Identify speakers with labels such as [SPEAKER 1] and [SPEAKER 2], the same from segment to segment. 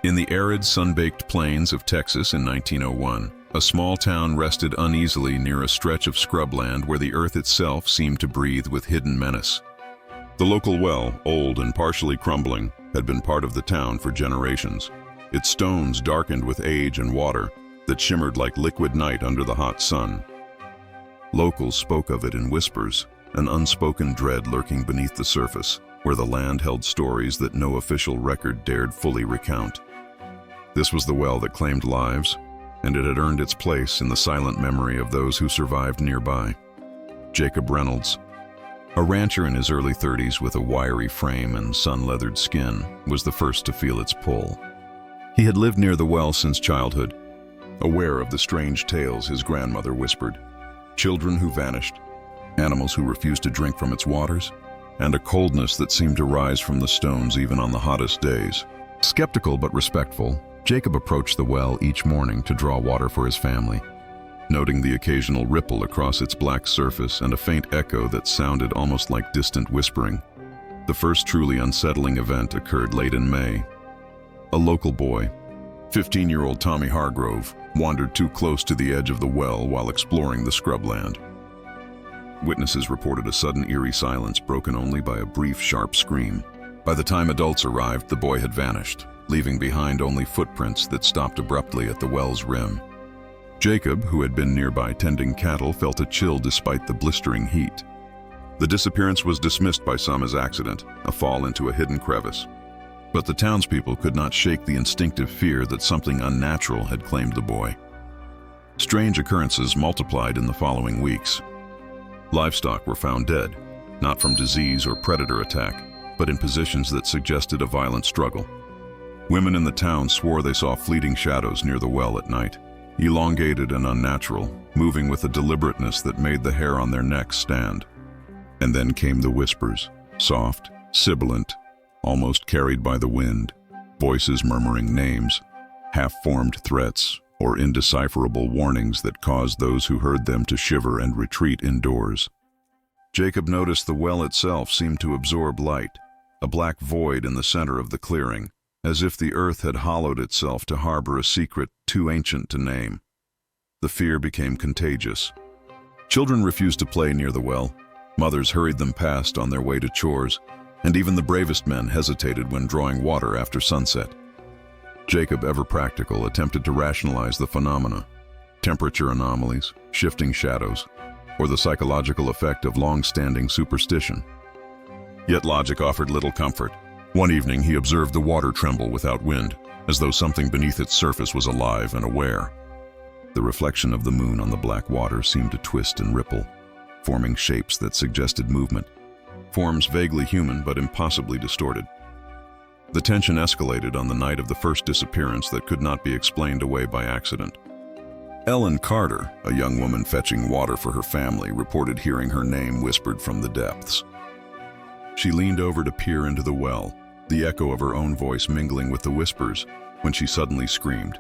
[SPEAKER 1] In the arid, sun-baked plains of Texas in 1901, a small town rested uneasily near a stretch of scrubland where the earth itself seemed to breathe with hidden menace. The local well, old and partially crumbling, had been part of the town for generations, its stones darkened with age and water that shimmered like liquid night under the hot sun. Locals spoke of it in whispers, an unspoken dread lurking beneath the surface, where the land held stories that no official record dared fully recount. This was the well that claimed lives, and it had earned its place in the silent memory of those who survived nearby. Jacob Reynolds, a rancher in his early 30s with a wiry frame and sun-leathered skin, was the first to feel its pull. He had lived near the well since childhood, aware of the strange tales his grandmother whispered. Children who vanished, animals who refused to drink from its waters, and a coldness that seemed to rise from the stones even on the hottest days. Skeptical but respectful, Jacob approached the well each morning to draw water for his family, noting the occasional ripple across its black surface and a faint echo that sounded almost like distant whispering. The first truly unsettling event occurred late in May. A local boy, 15-year-old Tommy Hargrove, wandered too close to the edge of the well while exploring the scrubland. Witnesses reported a sudden eerie silence broken only by a brief, sharp scream. By the time adults arrived, the boy had vanished, leaving behind only footprints that stopped abruptly at the well's rim. Jacob, who had been nearby tending cattle, felt a chill despite the blistering heat. The disappearance was dismissed by some as accident, a fall into a hidden crevice. But the townspeople could not shake the instinctive fear that something unnatural had claimed the boy. Strange occurrences multiplied in the following weeks. Livestock were found dead, not from disease or predator attack, but in positions that suggested a violent struggle. Women in the town swore they saw fleeting shadows near the well at night, elongated and unnatural, moving with a deliberateness that made the hair on their necks stand. And then came the whispers, soft, sibilant, almost carried by the wind, voices murmuring names, half-formed threats, or indecipherable warnings that caused those who heard them to shiver and retreat indoors. Jacob noticed the well itself seemed to absorb light, a black void in the center of the clearing, as if the earth had hollowed itself to harbor a secret too ancient to name. The fear became contagious. Children refused to play near the well, mothers hurried them past on their way to chores, and even the bravest men hesitated when drawing water after sunset. Jacob, ever practical, attempted to rationalize the phenomena: temperature anomalies, shifting shadows, or the psychological effect of long-standing superstition. Yet logic offered little comfort. One evening he observed the water tremble without wind, as though something beneath its surface was alive and aware. The reflection of the moon on the black water seemed to twist and ripple, forming shapes that suggested movement, forms vaguely human but impossibly distorted. The tension escalated on the night of the first disappearance that could not be explained away by accident. Ellen Carter, a young woman fetching water for her family, reported hearing her name whispered from the depths. She leaned over to peer into the well, the echo of her own voice mingling with the whispers, when she suddenly screamed.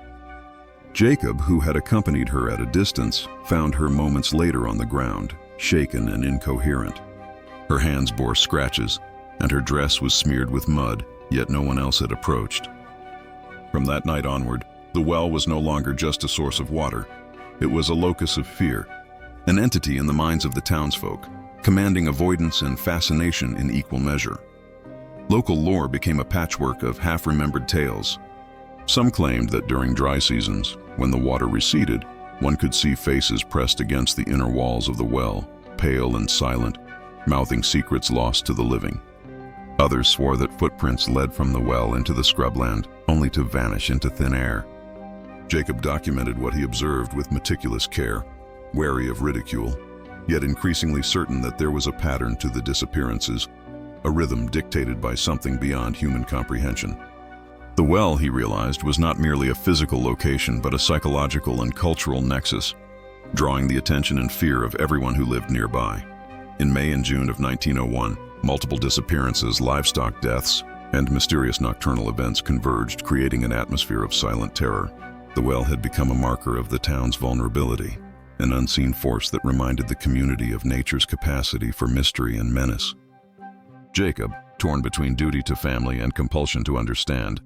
[SPEAKER 1] Jacob, who had accompanied her at a distance, found her moments later on the ground, shaken and incoherent. Her hands bore scratches, and her dress was smeared with mud, yet no one else had approached. From that night onward, the well was no longer just a source of water. It was a locus of fear, an entity in the minds of the townsfolk, commanding avoidance and fascination in equal measure. Local lore became a patchwork of half-remembered tales. Some claimed that during dry seasons, when the water receded, one could see faces pressed against the inner walls of the well, pale and silent, mouthing secrets lost to the living. Others swore that footprints led from the well into the scrubland, only to vanish into thin air. Jacob documented what he observed with meticulous care, wary of ridicule, yet increasingly certain that there was a pattern to the disappearances, a rhythm dictated by something beyond human comprehension. The well, he realized, was not merely a physical location but a psychological and cultural nexus, drawing the attention and fear of everyone who lived nearby. In May and June of 1901, multiple disappearances, livestock deaths, and mysterious nocturnal events converged, creating an atmosphere of silent terror. The well had become a marker of the town's vulnerability, an unseen force that reminded the community of nature's capacity for mystery and menace. Jacob, torn between duty to family and compulsion to understand,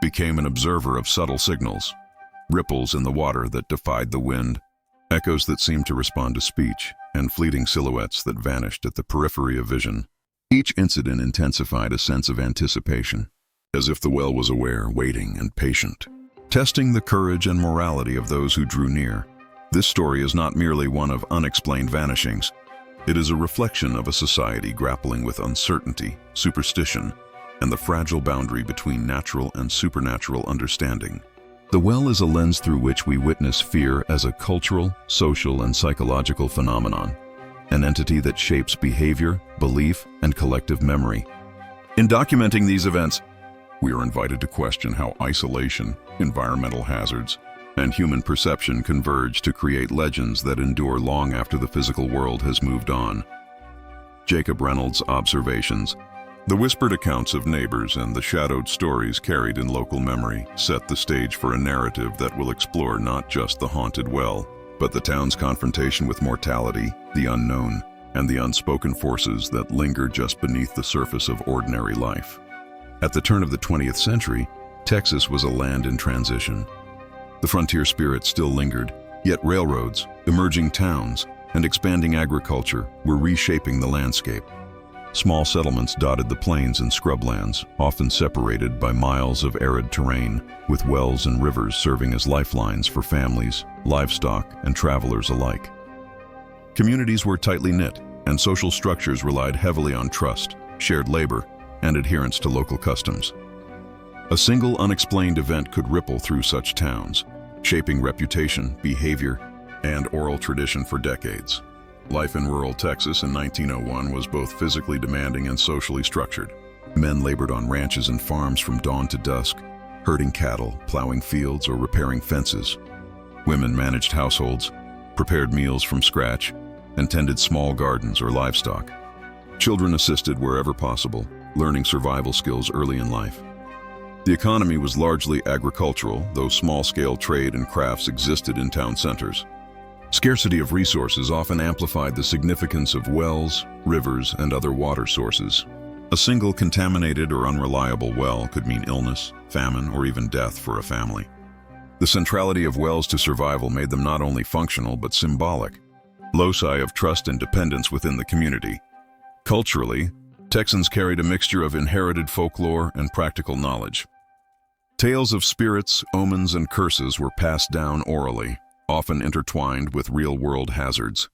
[SPEAKER 1] became an observer of subtle signals, ripples in the water that defied the wind, echoes that seemed to respond to speech, and fleeting silhouettes that vanished at the periphery of vision. Each incident intensified a sense of anticipation, as if the well was aware, waiting, and patient, testing the courage and morality of those who drew near. This story is not merely one of unexplained vanishings. It is a reflection of a society grappling with uncertainty, superstition, and the fragile boundary between natural and supernatural understanding. The well is a lens through which we witness fear as a cultural, social, and psychological phenomenon, an entity that shapes behavior, belief, and collective memory. In documenting these events, we are invited to question how isolation, environmental hazards, and human perception converge to create legends that endure long after the physical world has moved on. Jacob Reynolds' observations, the whispered accounts of neighbors and the shadowed stories carried in local memory set the stage for a narrative that will explore not just the haunted well, but the town's confrontation with mortality, the unknown, and the unspoken forces that linger just beneath the surface of ordinary life. At the turn of the 20th century, Texas was a land in transition. The frontier spirit still lingered, yet railroads, emerging towns, and expanding agriculture were reshaping the landscape. Small settlements dotted the plains and scrublands, often separated by miles of arid terrain, with wells and rivers serving as lifelines for families, livestock, and travelers alike. Communities were tightly knit, and social structures relied heavily on trust, shared labor, and adherence to local customs. A single unexplained event could ripple through such towns, shaping reputation, behavior, and oral tradition for decades. Life in rural Texas in 1901 was both physically demanding and socially structured. Men labored on ranches and farms from dawn to dusk, herding cattle, plowing fields, or repairing fences. Women managed households, prepared meals from scratch, and tended small gardens or livestock. Children assisted wherever possible, learning survival skills early in life. The economy was largely agricultural, though small-scale trade and crafts existed in town centers. Scarcity of resources often amplified the significance of wells, rivers, and other water sources. A single contaminated or unreliable well could mean illness, famine, or even death for a family. The centrality of wells to survival made them not only functional but symbolic, loci of trust and dependence within the community. Culturally, Texans carried a mixture of inherited folklore and practical knowledge. Tales of spirits, omens, and curses were passed down orally, often intertwined with real-world hazards.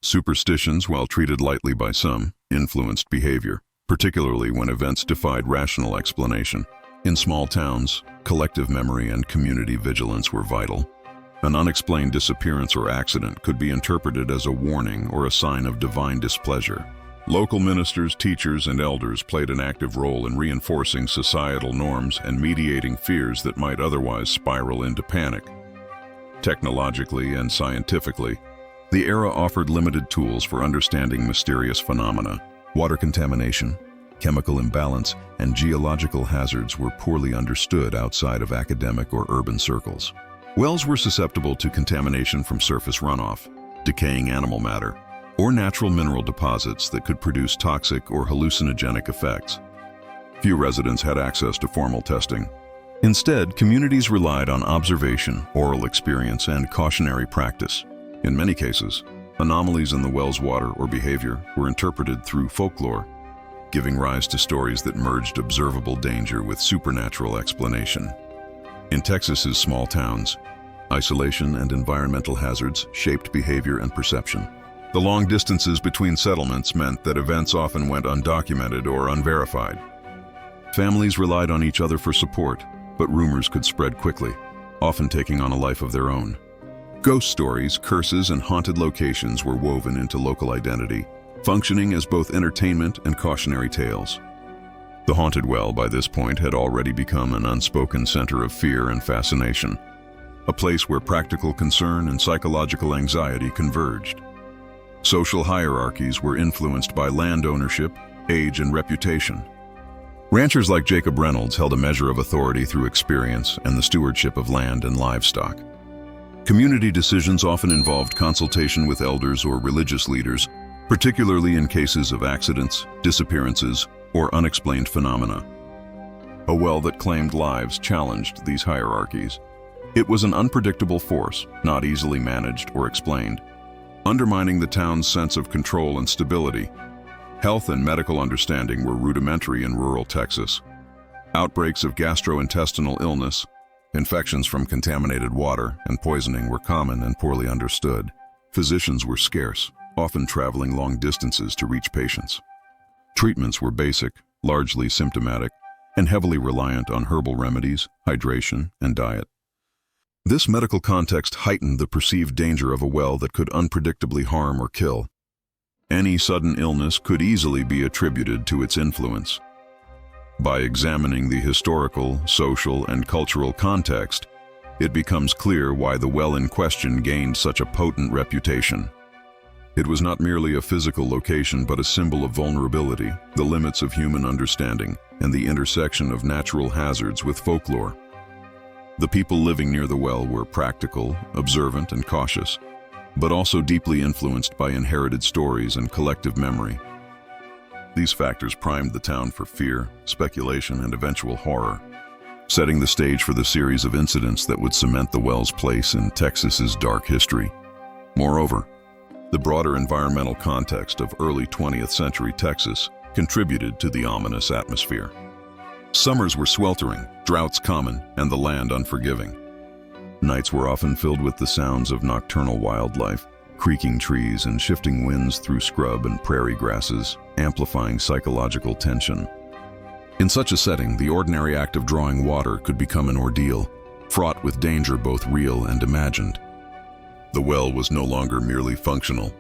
[SPEAKER 1] Superstitions, while treated lightly by some, influenced behavior, particularly when events defied rational explanation. In small towns, collective memory and community vigilance were vital. An unexplained disappearance or accident could be interpreted as a warning or a sign of divine displeasure. Local ministers, teachers, and elders played an active role in reinforcing societal norms and mediating fears that might otherwise spiral into panic. Technologically and scientifically, the era offered limited tools for understanding mysterious phenomena. Water contamination, chemical imbalance, and geological hazards were poorly understood outside of academic or urban circles. Wells were susceptible to contamination from surface runoff, decaying animal matter, or natural mineral deposits that could produce toxic or hallucinogenic effects. Few residents had access to formal testing. Instead, communities relied on observation, oral experience, and cautionary practice. In many cases, anomalies in the well's water or behavior were interpreted through folklore, giving rise to stories that merged observable danger with supernatural explanation. In Texas's small towns, isolation and environmental hazards shaped behavior and perception. The long distances between settlements meant that events often went undocumented or unverified. Families relied on each other for support, but rumors could spread quickly, often taking on a life of their own. Ghost stories, curses, and haunted locations were woven into local identity, functioning as both entertainment and cautionary tales. The haunted well, by this point, had already become an unspoken center of fear and fascination, a place where practical concern and psychological anxiety converged. Social hierarchies were influenced by land ownership, age, and reputation. Ranchers like Jacob Reynolds held a measure of authority through experience and the stewardship of land and livestock. Community decisions often involved consultation with elders or religious leaders, particularly in cases of accidents, disappearances, or unexplained phenomena. A well that claimed lives challenged these hierarchies. It was an unpredictable force, not easily managed or explained, undermining the town's sense of control and stability. Health and medical understanding were rudimentary in rural Texas. Outbreaks of gastrointestinal illness, infections from contaminated water, and poisoning were common and poorly understood. Physicians were scarce, often traveling long distances to reach patients. Treatments were basic, largely symptomatic, and heavily reliant on herbal remedies, hydration, and diet. This medical context heightened the perceived danger of a well that could unpredictably harm or kill. Any sudden illness could easily be attributed to its influence. By examining the historical, social, and cultural context, it becomes clear why the well in question gained such a potent reputation. It was not merely a physical location but a symbol of vulnerability, the limits of human understanding, and the intersection of natural hazards with folklore. The people living near the well were practical, observant, and cautious, but also deeply influenced by inherited stories and collective memory. These factors primed the town for fear, speculation, and eventual horror, setting the stage for the series of incidents that would cement the well's place in Texas's dark history. Moreover, the broader environmental context of early 20th century Texas contributed to the ominous atmosphere. Summers were sweltering, droughts common, and the land unforgiving. Nights were often filled with the sounds of nocturnal wildlife, creaking trees and shifting winds through scrub and prairie grasses, amplifying psychological tension. In such a setting, the ordinary act of drawing water could become an ordeal, fraught with danger both real and imagined. The well was no longer merely functional.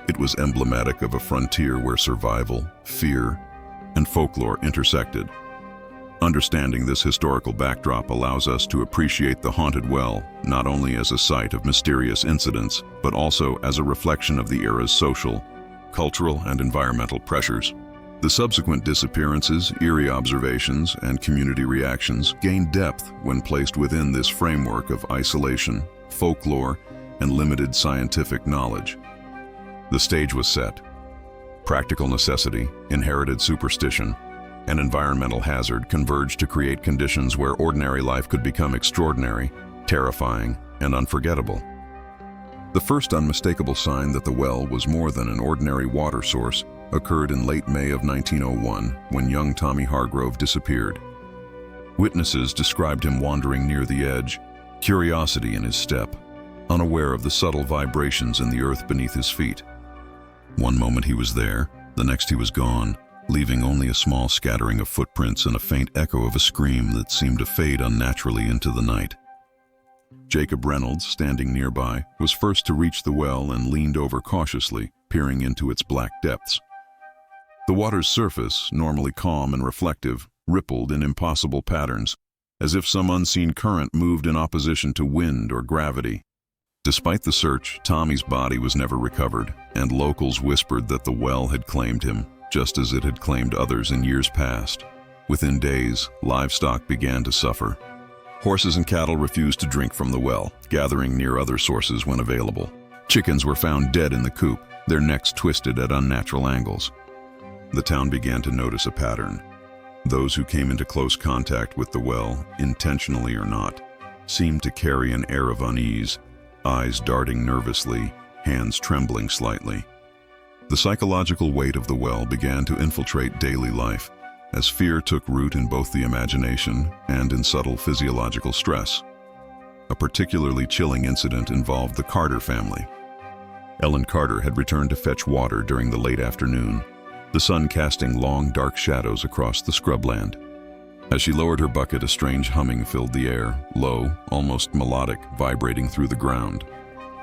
[SPEAKER 1] It was emblematic of a frontier where survival, fear, and folklore intersected. Understanding this historical backdrop allows us to appreciate the haunted well not only as a site of mysterious incidents, but also as a reflection of the era's social, cultural, and environmental pressures. The subsequent disappearances, eerie observations, and community reactions gained depth when placed within this framework of isolation, folklore, and limited scientific knowledge. The stage was set. Practical necessity, inherited superstition, and environmental hazard converged to create conditions where ordinary life could become extraordinary, terrifying, and unforgettable. The first unmistakable sign that the well was more than an ordinary water source occurred in late May of 1901 when young Tommy Hargrove disappeared. Witnesses described him wandering near the edge, curiosity in his step, unaware of the subtle vibrations in the earth beneath his feet. One moment he was there, the next he was gone, leaving only a small scattering of footprints and a faint echo of a scream that seemed to fade unnaturally into the night. Jacob Reynolds, standing nearby, was first to reach the well and leaned over cautiously, peering into its black depths. The water's surface, normally calm and reflective, rippled in impossible patterns, as if some unseen current moved in opposition to wind or gravity. Despite the search, Tommy's body was never recovered, and locals whispered that the well had claimed him, just as it had claimed others in years past. Within days, livestock began to suffer. Horses and cattle refused to drink from the well, gathering near other sources when available. Chickens were found dead in the coop, their necks twisted at unnatural angles. The town began to notice a pattern. Those who came into close contact with the well, intentionally or not, seemed to carry an air of unease, eyes darting nervously, hands trembling slightly. The psychological weight of the well began to infiltrate daily life, as fear took root in both the imagination and in subtle physiological stress. A particularly chilling incident involved the Carter family. Ellen Carter had returned to fetch water during the late afternoon, the sun casting long, dark shadows across the scrubland. As she lowered her bucket, a strange humming filled the air, low, almost melodic, vibrating through the ground.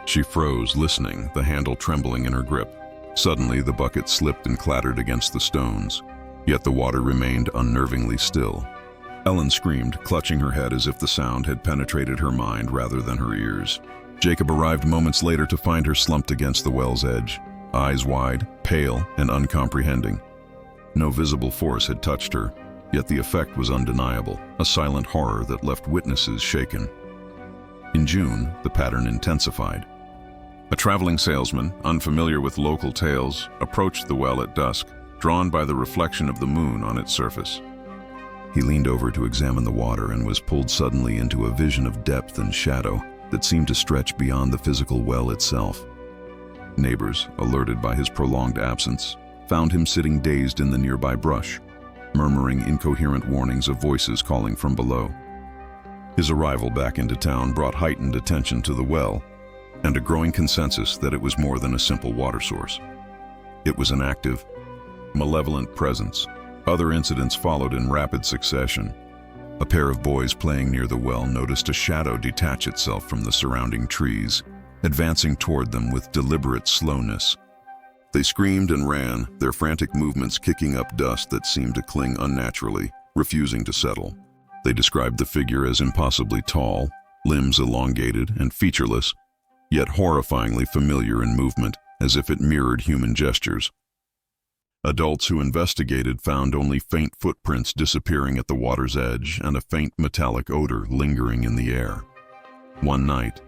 [SPEAKER 1] She froze, listening, the handle trembling in her grip. Suddenly, the bucket slipped and clattered against the stones, yet the water remained unnervingly still. Ellen screamed, clutching her head as if the sound had penetrated her mind rather than her ears. Jacob arrived moments later to find her slumped against the well's edge, eyes wide, pale, and uncomprehending. No visible force had touched her, yet the effect was undeniable, a silent horror that left witnesses shaken. In June, the pattern intensified. A traveling salesman, unfamiliar with local tales, approached the well at dusk, drawn by the reflection of the moon on its surface. He leaned over to examine the water and was pulled suddenly into a vision of depth and shadow that seemed to stretch beyond the physical well itself. Neighbors, alerted by his prolonged absence, found him sitting dazed in the nearby brush, murmuring incoherent warnings of voices calling from below. His arrival back into town brought heightened attention to the well and a growing consensus that it was more than a simple water source. It was an active, malevolent presence. Other incidents followed in rapid succession. A pair of boys playing near the well noticed a shadow detach itself from the surrounding trees, advancing toward them with deliberate slowness. They screamed and ran, their frantic movements kicking up dust that seemed to cling unnaturally, refusing to settle. They described the figure as impossibly tall, limbs elongated and featureless, yet horrifyingly familiar in movement, as if it mirrored human gestures. Adults who investigated found only faint footprints disappearing at the water's edge and a faint metallic odor lingering in the air. One night,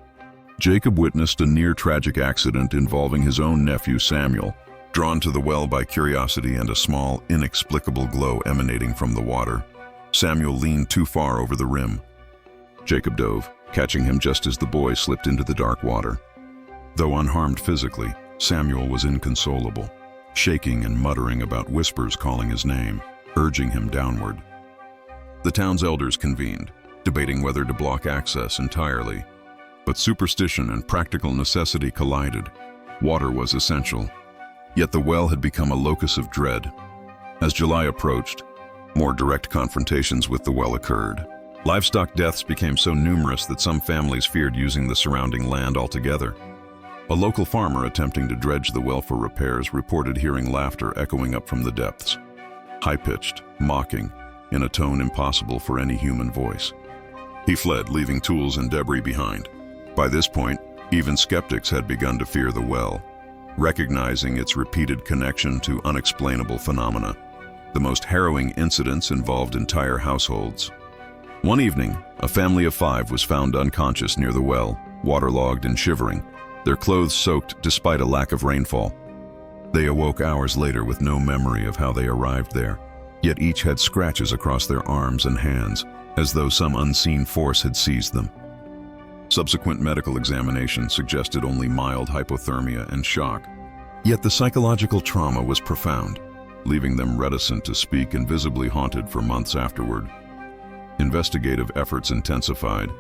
[SPEAKER 1] Jacob witnessed a near-tragic accident involving his own nephew Samuel, drawn to the well by curiosity and a small, inexplicable glow emanating from the water. Samuel leaned too far over the rim. Jacob dove, catching him just as the boy slipped into the dark water. Though unharmed physically, Samuel was inconsolable, shaking and muttering about whispers calling his name, urging him downward. The town's elders convened, debating whether to block access entirely. But superstition and practical necessity collided. Water was essential, yet the well had become a locus of dread. As July approached, more direct confrontations with the well occurred. Livestock deaths became so numerous that some families feared using the surrounding land altogether. A local farmer attempting to dredge the well for repairs reported hearing laughter echoing up from the depths, high-pitched, mocking, in a tone impossible for any human voice. He fled, leaving tools and debris behind. By this point, even skeptics had begun to fear the well, recognizing its repeated connection to unexplainable phenomena. The most harrowing incidents involved entire households. One evening, a family of 5 was found unconscious near the well, waterlogged and shivering, their clothes soaked despite a lack of rainfall. They awoke hours later with no memory of how they arrived there, yet each had scratches across their arms and hands, as though some unseen force had seized them. Subsequent medical examination suggested only mild hypothermia and shock, yet the psychological trauma was profound, leaving them reticent to speak and visibly haunted for months afterward. Investigative efforts intensified,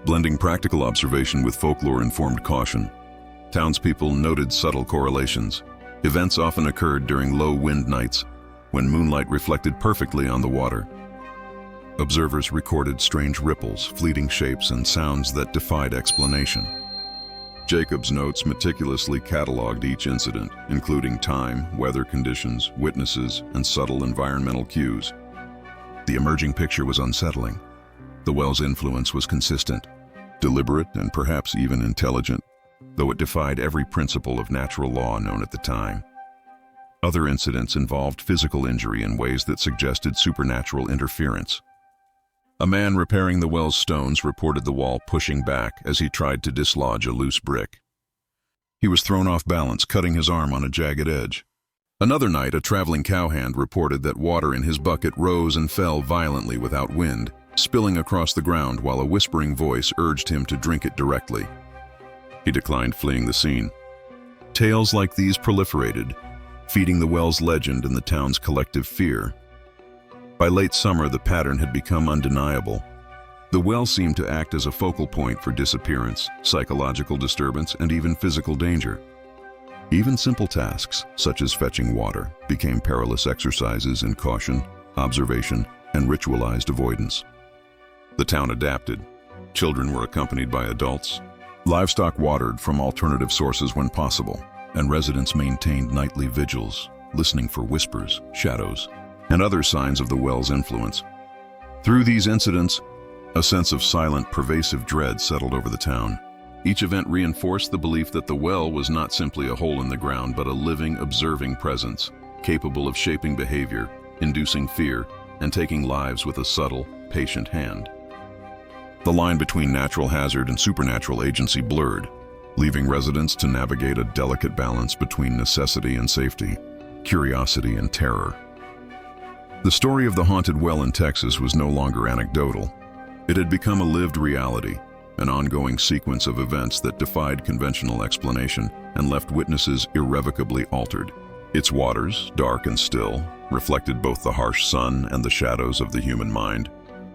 [SPEAKER 1] blending practical observation with folklore-informed caution. Townspeople noted subtle correlations. Events often occurred during low wind nights, when moonlight reflected perfectly on the water. Observers recorded strange ripples, fleeting shapes, and sounds that defied explanation. Jacob's notes meticulously cataloged each incident, including time, weather conditions, witnesses, and subtle environmental cues. The emerging picture was unsettling. The well's influence was consistent, deliberate, and perhaps even intelligent, though it defied every principle of natural law known at the time. Other incidents involved physical injury in ways that suggested supernatural interference. A man repairing the well's stones reported the wall pushing back as he tried to dislodge a loose brick. He was thrown off balance, cutting his arm on a jagged edge. Another night, a traveling cowhand reported that water in his bucket rose and fell violently without wind, spilling across the ground while a whispering voice urged him to drink it directly. He declined, fleeing the scene. Tales like these proliferated, feeding the well's legend and the town's collective fear. By late summer, the pattern had become undeniable. The well seemed to act as a focal point for disappearance, psychological disturbance, and even physical danger. Even simple tasks, such as fetching water, became perilous exercises in caution, observation, and ritualized avoidance. The town adapted. Children were accompanied by adults. Livestock watered from alternative sources when possible, and residents maintained nightly vigils, listening for whispers, shadows, and other signs of the well's influence. Through these incidents, a sense of silent, pervasive dread settled over the town. Each event reinforced the belief that the well was not simply a hole in the ground, but a living, observing presence, capable of shaping behavior, inducing fear, and taking lives with a subtle, patient hand. The line between natural hazard and supernatural agency blurred, leaving residents to navigate a delicate balance between necessity and safety, curiosity and terror. The story of the haunted well in Texas was no longer anecdotal. It had become a lived reality, an ongoing sequence of events that defied conventional explanation and left witnesses irrevocably altered. Its waters, dark and still, reflected both the harsh sun and the shadows of the human mind,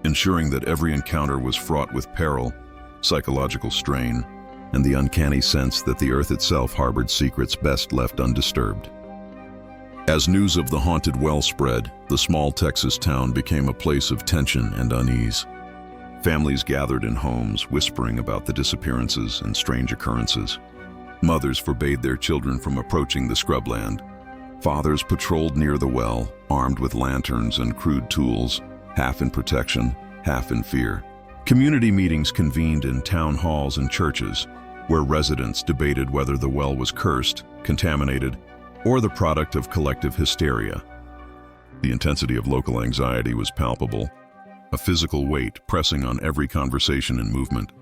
[SPEAKER 1] ensuring that every encounter was fraught with peril, psychological strain, and the uncanny sense that the earth itself harbored secrets best left undisturbed. As news of the haunted well spread, the small Texas town became a place of tension and unease. Families gathered in homes, whispering about the disappearances and strange occurrences. Mothers forbade their children from approaching the scrubland. Fathers patrolled near the well, armed with lanterns and crude tools, half in protection, half in fear. Community meetings convened in town halls and churches, where residents debated whether the well was cursed, contaminated, or the product of collective hysteria. The intensity of local anxiety was palpable, a physical weight pressing on every conversation and movement.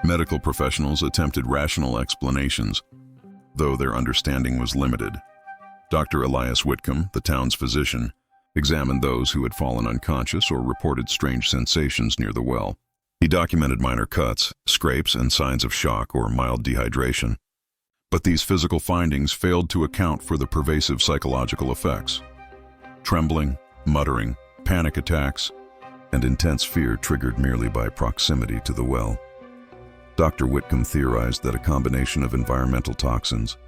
[SPEAKER 1] Medical professionals attempted rational explanations, though their understanding was limited. Dr. Elias Whitcomb, the town's physician, examined those who had fallen unconscious or reported strange sensations near the well. He documented minor cuts, scrapes, and signs of shock or mild dehydration. But these physical findings failed to account for the pervasive psychological effects. Trembling, muttering, panic attacks, and intense fear triggered merely by proximity to the well. Dr. Whitcomb theorized that a combination of environmental toxins,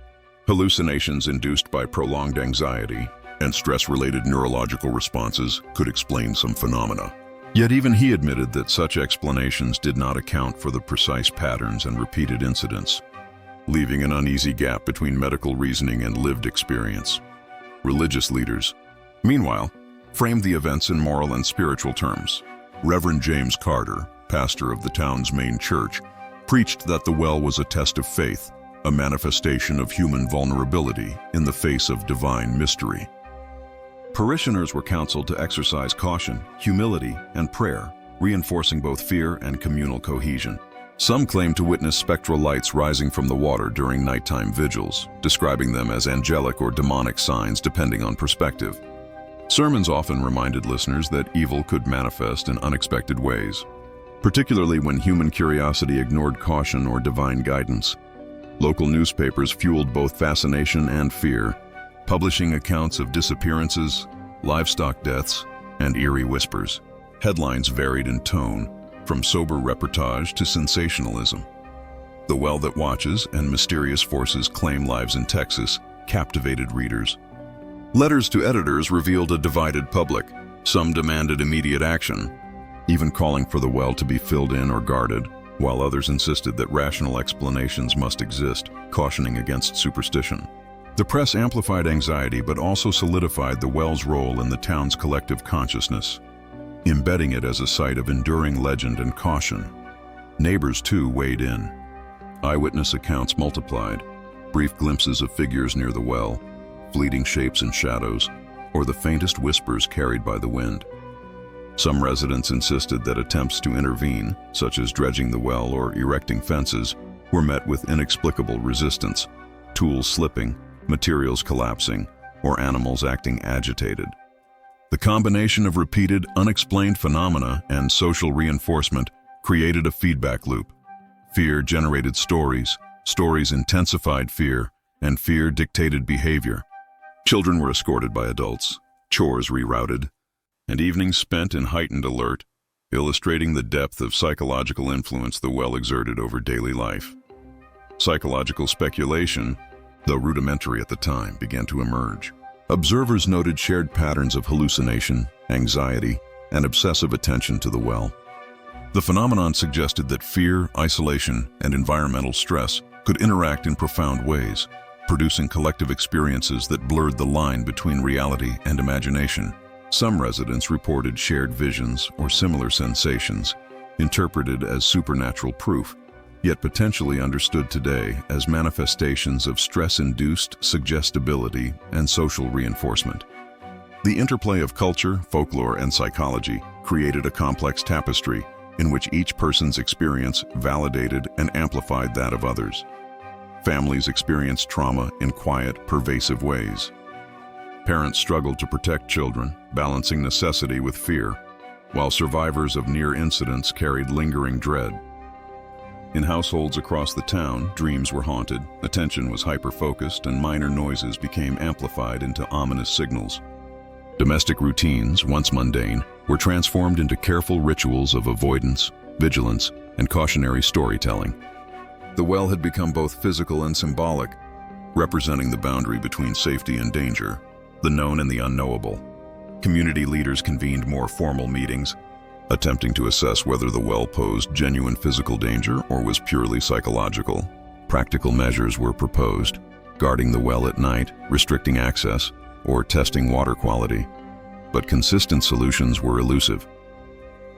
[SPEAKER 1] hallucinations induced by prolonged anxiety, and stress-related neurological responses could explain some phenomena. Yet even he admitted that such explanations did not account for the precise patterns and repeated incidents, leaving an uneasy gap between medical reasoning and lived experience. Religious leaders, meanwhile, framed the events in moral and spiritual terms. Reverend James Carter, pastor of the town's main church, preached that the well was a test of faith, a manifestation of human vulnerability in the face of divine mystery. Parishioners were counseled to exercise caution, humility, and prayer, reinforcing both fear and communal cohesion. Some claimed to witness spectral lights rising from the water during nighttime vigils, describing them as angelic or demonic signs depending on perspective. Sermons often reminded listeners that evil could manifest in unexpected ways, particularly when human curiosity ignored caution or divine guidance. Local newspapers fueled both fascination and fear, publishing accounts of disappearances, livestock deaths, and eerie whispers. Headlines varied in tone, from sober reportage to sensationalism. The Well That Watches and Mysterious Forces Claim Lives in Texas captivated readers. Letters to editors revealed a divided public. Some demanded immediate action, even calling for the well to be filled in or guarded, while others insisted that rational explanations must exist, cautioning against superstition. The press amplified anxiety but also solidified the well's role in the town's collective consciousness, embedding it as a site of enduring legend and caution. Neighbors, too, weighed in. Eyewitness accounts multiplied, brief glimpses of figures near the well, fleeting shapes and shadows, or the faintest whispers carried by the wind. Some residents insisted that attempts to intervene, such as dredging the well or erecting fences, were met with inexplicable resistance, tools slipping, materials collapsing, or animals acting agitated. The combination of repeated, unexplained phenomena and social reinforcement created a feedback loop. Fear generated stories, stories intensified fear, and fear dictated behavior. Children were escorted by adults, chores rerouted, and evenings spent in heightened alert, illustrating the depth of psychological influence the well exerted over daily life. Psychological speculation, though rudimentary at the time, began to emerge. Observers noted shared patterns of hallucination, anxiety, and obsessive attention to the well. The phenomenon suggested that fear, isolation, and environmental stress could interact in profound ways, producing collective experiences that blurred the line between reality and imagination. Some residents reported shared visions or similar sensations, interpreted as supernatural proof, yet potentially understood today as manifestations of stress-induced suggestibility and social reinforcement. The interplay of culture, folklore, and psychology created a complex tapestry in which each person's experience validated and amplified that of others. Families experienced trauma in quiet, pervasive ways. Parents struggled to protect children, balancing necessity with fear, while survivors of near incidents carried lingering dread. In households across the town, dreams were haunted, attention was hyper-focused, and minor noises became amplified into ominous signals. Domestic routines, once mundane, were transformed into careful rituals of avoidance, vigilance, and cautionary storytelling. The well had become both physical and symbolic, representing the boundary between safety and danger, the known and the unknowable. Community leaders convened more formal meetings, attempting to assess whether the well posed genuine physical danger or was purely psychological. Practical measures were proposed, guarding the well at night, restricting access, or testing water quality. But consistent solutions were elusive.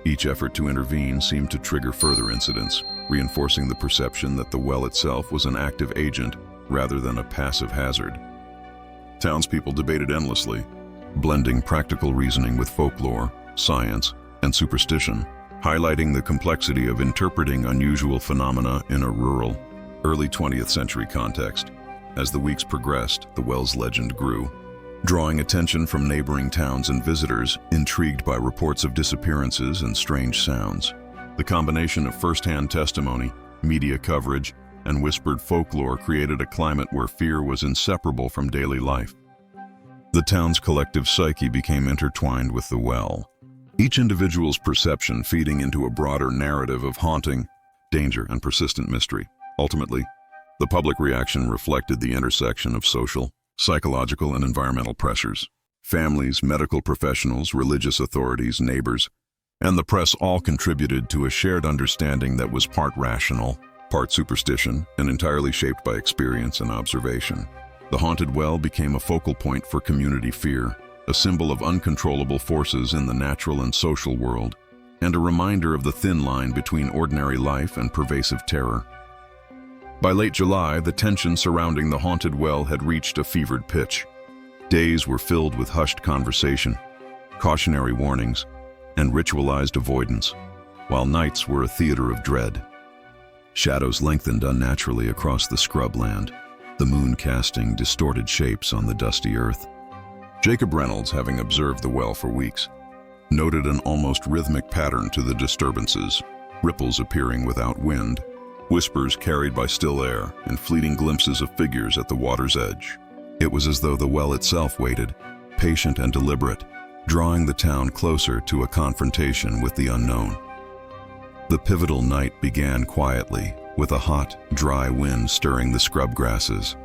[SPEAKER 1] Each effort to intervene seemed to trigger further incidents, reinforcing the perception that the well itself was an active agent rather than a passive hazard. Townspeople debated endlessly, blending practical reasoning with folklore, science, and superstition, highlighting the complexity of interpreting unusual phenomena in a rural, early 20th century context. As the weeks progressed, the well's legend grew, drawing attention from neighboring towns and visitors intrigued by reports of disappearances and strange sounds. The combination of first-hand testimony, media coverage, and whispered folklore created a climate where fear was inseparable from daily life. The town's collective psyche became intertwined with the well, each individual's perception feeding into a broader narrative of haunting, danger, and persistent mystery. Ultimately, the public reaction reflected the intersection of social, psychological, and environmental pressures. Families, medical professionals, religious authorities, neighbors, and the press all contributed to a shared understanding that was part rational, part superstition, and entirely shaped by experience and observation. The haunted well became a focal point for community fear, a symbol of uncontrollable forces in the natural and social world, and a reminder of the thin line between ordinary life and pervasive terror. By late July, the tension surrounding the haunted well had reached a fevered pitch. Days were filled with hushed conversation, cautionary warnings, and ritualized avoidance, while nights were a theater of dread. Shadows lengthened unnaturally across the scrubland, the moon casting distorted shapes on the dusty earth. Jacob Reynolds, having observed the well for weeks, noted an almost rhythmic pattern to the disturbances, ripples appearing without wind, whispers carried by still air, and fleeting glimpses of figures at the water's edge. It was as though the well itself waited, patient and deliberate, drawing the town closer to a confrontation with the unknown. The pivotal night began quietly, with a hot, dry wind stirring the scrub grasses.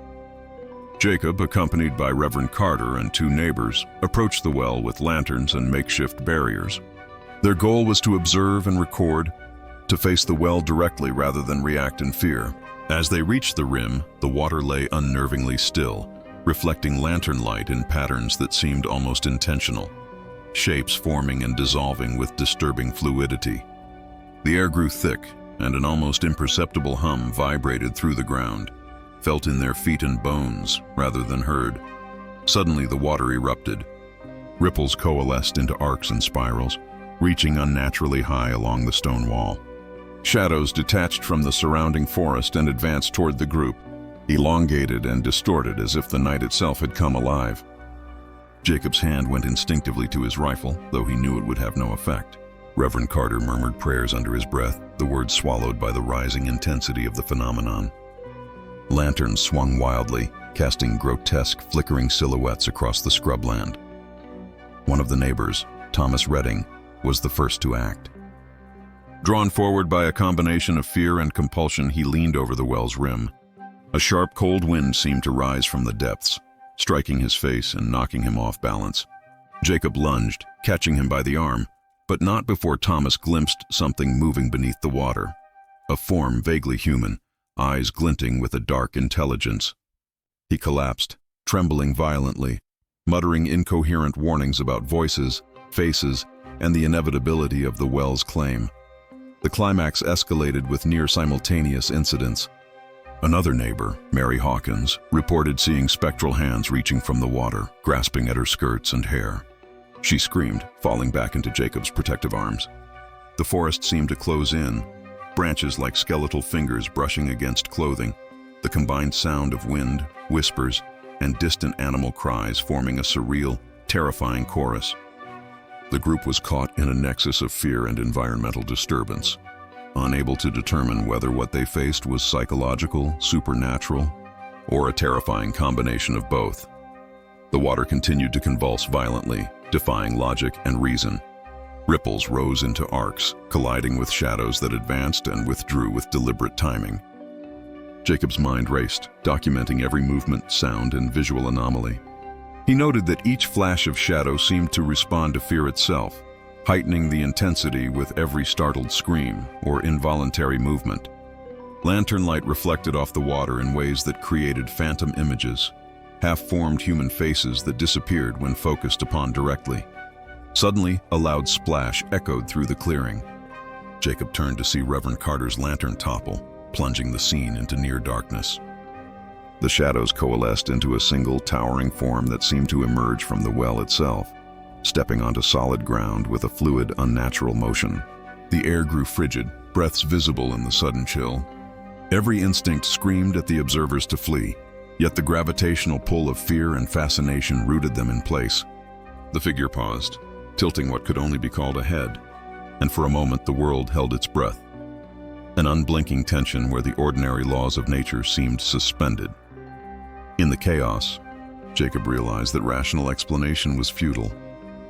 [SPEAKER 1] Jacob, accompanied by Reverend Carter and two neighbors, approached the well with lanterns and makeshift barriers. Their goal was to observe and record, to face the well directly rather than react in fear. As they reached the rim, the water lay unnervingly still, reflecting lantern light in patterns that seemed almost intentional, shapes forming and dissolving with disturbing fluidity. The air grew thick, and an almost imperceptible hum vibrated through the ground, felt in their feet and bones rather than heard. Suddenly the water erupted. Ripples coalesced into arcs and spirals, reaching unnaturally high along the stone wall. Shadows detached from the surrounding forest and advanced toward the group, elongated and distorted as if the night itself had come alive. Jacob's hand went instinctively to his rifle, though he knew it would have no effect. Reverend Carter murmured prayers under his breath, the words swallowed by the rising intensity of the phenomenon. Lanterns swung wildly, casting grotesque, flickering silhouettes across the scrubland. One of the neighbors, Thomas Redding, was the first to act. Drawn forward by a combination of fear and compulsion, he leaned over the well's rim. A sharp, cold wind seemed to rise from the depths, striking his face and knocking him off balance. Jacob lunged, catching him by the arm, but not before Thomas glimpsed something moving beneath the water. A form vaguely human, eyes glinting with a dark intelligence. He collapsed, trembling violently, muttering incoherent warnings about voices, faces, and the inevitability of the well's claim. The climax escalated with near-simultaneous incidents. Another neighbor, Mary Hawkins, reported seeing spectral hands reaching from the water, grasping at her skirts and hair. She screamed, falling back into Jacob's protective arms. The forest seemed to close in, branches like skeletal fingers brushing against clothing, the combined sound of wind, whispers, and distant animal cries forming a surreal, terrifying chorus. The group was caught in a nexus of fear and environmental disturbance, unable to determine whether what they faced was psychological, supernatural, or a terrifying combination of both. The water continued to convulse violently, defying logic and reason. Ripples rose into arcs, colliding with shadows that advanced and withdrew with deliberate timing. Jacob's mind raced, documenting every movement, sound, and visual anomaly. He noted that each flash of shadow seemed to respond to fear itself, heightening the intensity with every startled scream or involuntary movement. Lantern light reflected off the water in ways that created phantom images, half-formed human faces that disappeared when focused upon directly. Suddenly, a loud splash echoed through the clearing. Jacob turned to see Reverend Carter's lantern topple, plunging the scene into near darkness. The shadows coalesced into a single towering form that seemed to emerge from the well itself, stepping onto solid ground with a fluid, unnatural motion. The air grew frigid, breaths visible in the sudden chill. Every instinct screamed at the observers to flee, yet the gravitational pull of fear and fascination rooted them in place. The figure paused, tilting what could only be called a head, and for a moment the world held its breath. An unblinking tension where the ordinary laws of nature seemed suspended. In the chaos, Jacob realized that rational explanation was futile.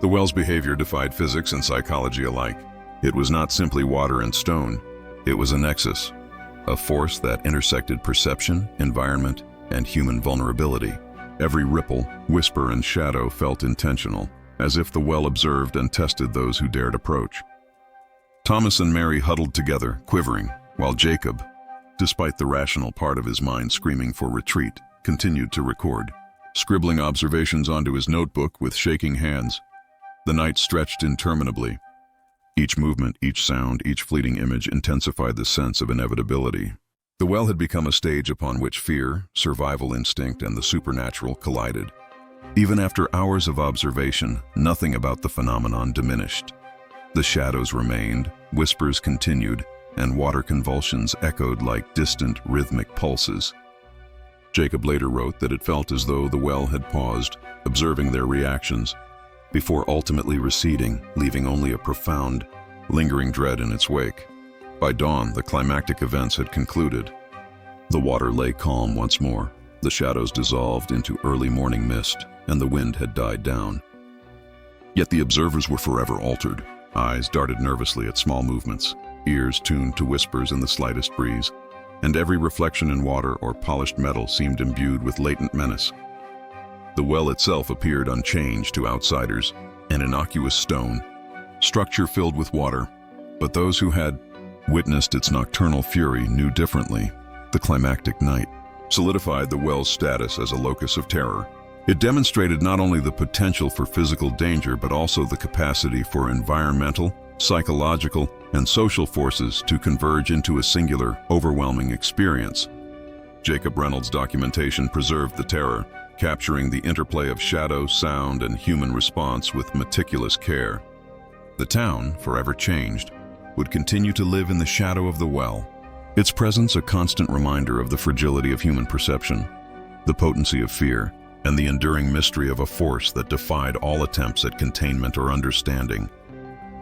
[SPEAKER 1] The well's behavior defied physics and psychology alike. It was not simply water and stone. It was a nexus, a force that intersected perception, environment, and human vulnerability. Every ripple, whisper, and shadow felt intentional, as if the well observed and tested those who dared approach. Thomas and Mary huddled together, quivering, while Jacob, despite the rational part of his mind screaming for retreat, continued to record, scribbling observations onto his notebook with shaking hands. The night stretched interminably. Each movement, each sound, each fleeting image intensified the sense of inevitability. The well had become a stage upon which fear, survival instinct, and the supernatural collided. Even after hours of observation, nothing about the phenomenon diminished. The shadows remained, whispers continued, and water convulsions echoed like distant, rhythmic pulses. Jacob later wrote that it felt as though the well had paused, observing their reactions, before ultimately receding, leaving only a profound, lingering dread in its wake. By dawn, the climactic events had concluded. The water lay calm once more, the shadows dissolved into early morning mist, and the wind had died down. Yet the observers were forever altered. Eyes darted nervously at small movements, ears tuned to whispers in the slightest breeze, and every reflection in water or polished metal seemed imbued with latent menace. The well itself appeared unchanged to outsiders, an innocuous stone, structure filled with water, but those who had witnessed its nocturnal fury knew differently. The climactic night solidified the well's status as a locus of terror. It demonstrated not only the potential for physical danger, but also the capacity for environmental, psychological, and social forces to converge into a singular, overwhelming experience. Jacob Reynolds' documentation preserved the terror, capturing the interplay of shadow, sound, and human response with meticulous care. The town, forever changed, would continue to live in the shadow of the well, its presence a constant reminder of the fragility of human perception, the potency of fear, and the enduring mystery of a force that defied all attempts at containment or understanding.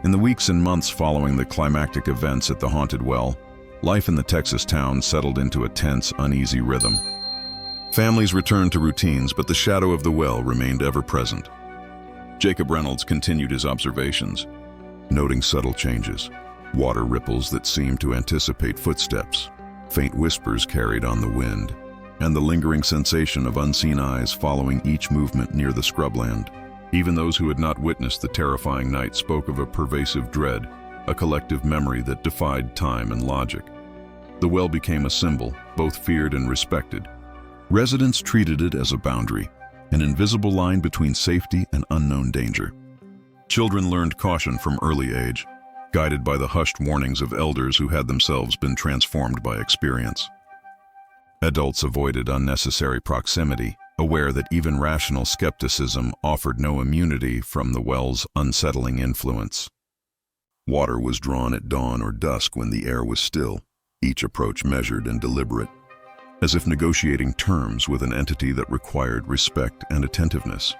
[SPEAKER 1] In the weeks and months following the climactic events at the haunted well, life in the Texas town settled into a tense, uneasy rhythm. Families returned to routines, but the shadow of the well remained ever present. Jacob Reynolds continued his observations, noting subtle changes, water ripples that seemed to anticipate footsteps, faint whispers carried on the wind, and the lingering sensation of unseen eyes following each movement near the scrubland. Even those who had not witnessed the terrifying night spoke of a pervasive dread, a collective memory that defied time and logic. The well became a symbol, both feared and respected. Residents treated it as a boundary, an invisible line between safety and unknown danger. Children learned caution from early age, guided by the hushed warnings of elders who had themselves been transformed by experience. Adults avoided unnecessary proximity, aware that even rational skepticism offered no immunity from the well's unsettling influence. Water was drawn at dawn or dusk when the air was still, each approach measured and deliberate. as if negotiating terms with an entity that required respect and attentiveness.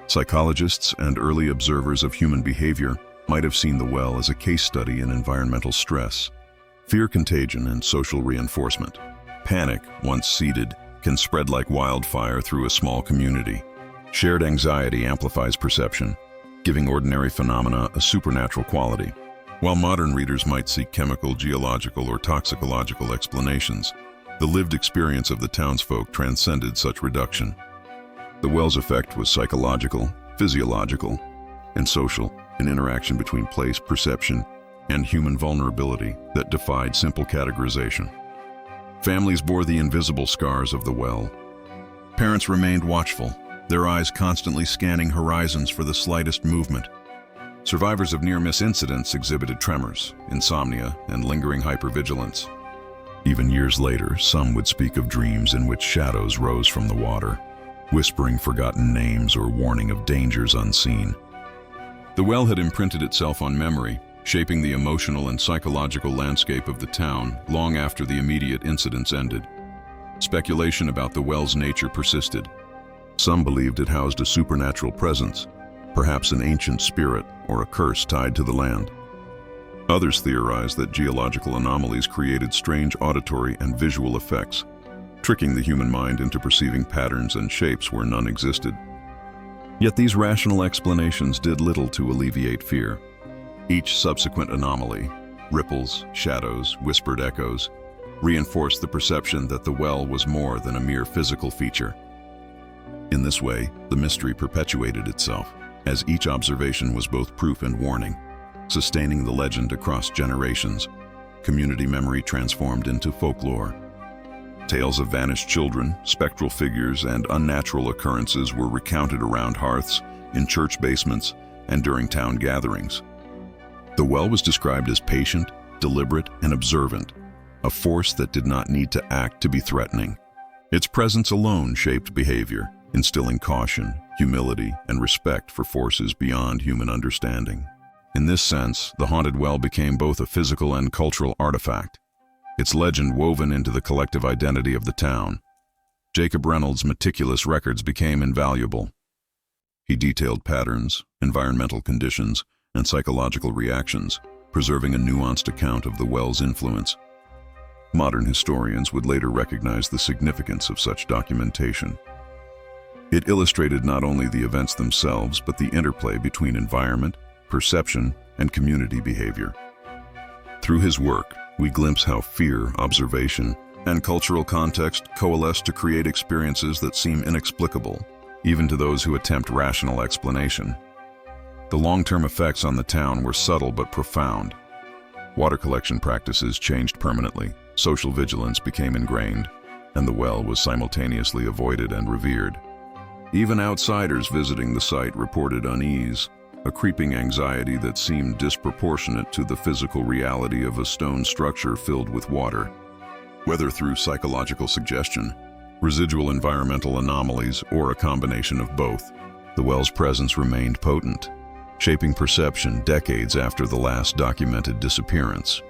[SPEAKER 1] Psychologists and early observers of human behavior might have seen the well as a case study in environmental stress, fear contagion, and social reinforcement. Panic, once seeded, can spread like wildfire through a small community. Shared anxiety amplifies perception, giving ordinary phenomena a supernatural quality. While modern readers might seek chemical, geological, or toxicological explanations, the lived experience of the townsfolk transcended such reduction. The well's effect was psychological, physiological, and social, an interaction between place, perception, and human vulnerability that defied simple categorization. Families bore the invisible scars of the well. Parents remained watchful, their eyes constantly scanning horizons for the slightest movement. Survivors of near-miss incidents exhibited tremors, insomnia, and lingering hypervigilance. Even years later, some would speak of dreams in which shadows rose from the water, whispering forgotten names or warning of dangers unseen. The well had imprinted itself on memory, shaping the emotional and psychological landscape of the town long after the immediate incidents ended. Speculation about the well's nature persisted. Some believed it housed a supernatural presence, perhaps an ancient spirit or a curse tied to the land. Others theorized that geological anomalies created strange auditory and visual effects, tricking the human mind into perceiving patterns and shapes where none existed. Yet these rational explanations did little to alleviate fear. Each subsequent anomaly, ripples, shadows, whispered echoes, reinforced the perception that the well was more than a mere physical feature. In this way, the mystery perpetuated itself, as each observation was both proof and warning, sustaining the legend across generations. Community memory transformed into folklore. Tales of vanished children, spectral figures, and unnatural occurrences were recounted around hearths, in church basements, and during town gatherings. The well was described as patient, deliberate, and observant, a force that did not need to act to be threatening. Its presence alone shaped behavior, instilling caution, humility, and respect for forces beyond human understanding. In this sense, the haunted well became both a physical and cultural artifact, its legend woven into the collective identity of the town. Jacob Reynolds' meticulous records became invaluable. He detailed patterns, environmental conditions, and psychological reactions, preserving a nuanced account of the well's influence. Modern historians would later recognize the significance of such documentation. It illustrated not only the events themselves, but the interplay between environment, perception, and community behavior. Through his work, we glimpse how fear, observation, and cultural context coalesce to create experiences that seem inexplicable, even to those who attempt rational explanation. The long-term effects on the town were subtle but profound. Water collection practices changed permanently, social vigilance became ingrained, and the well was simultaneously avoided and revered. Even outsiders visiting the site reported unease, a creeping anxiety that seemed disproportionate to the physical reality of a stone structure filled with water. Whether through psychological suggestion, residual environmental anomalies, or a combination of both, the well's presence remained potent, shaping perception decades after the last documented disappearance.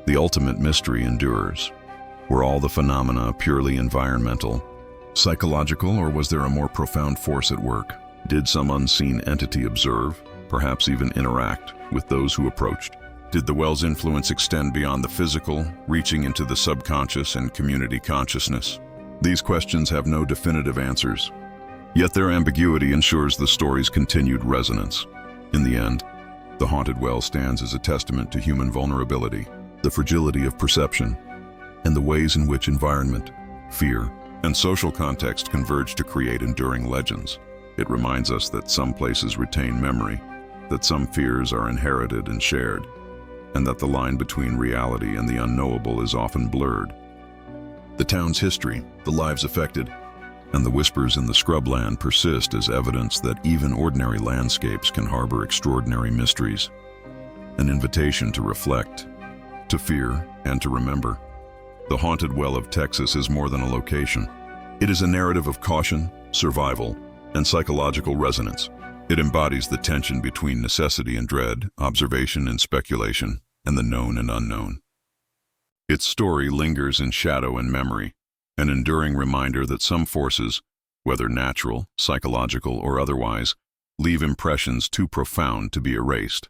[SPEAKER 1] The ultimate mystery endures. Were all the phenomena purely environmental, psychological, or was there a more profound force at work? Did some unseen entity observe, perhaps even interact, with those who approached? Did the well's influence extend beyond the physical, reaching into the subconscious and community consciousness? These questions have no definitive answers, yet their ambiguity ensures the story's continued resonance. In the end, the haunted well stands as a testament to human vulnerability, the fragility of perception, and the ways in which environment, fear, and social context converge to create enduring legends. It reminds us that some places retain memory, that some fears are inherited and shared, and that the line between reality and the unknowable is often blurred. The town's history, the lives affected, and the whispers in the scrubland persist as evidence that even ordinary landscapes can harbor extraordinary mysteries. An invitation to reflect, to fear, and to remember. The haunted well of Texas is more than a location. It is a narrative of caution, survival, and psychological resonance. It embodies the tension between necessity and dread, observation and speculation, and the known and unknown. Its story lingers in shadow and memory, an enduring reminder that some forces, whether natural, psychological, or otherwise, leave impressions too profound to be erased.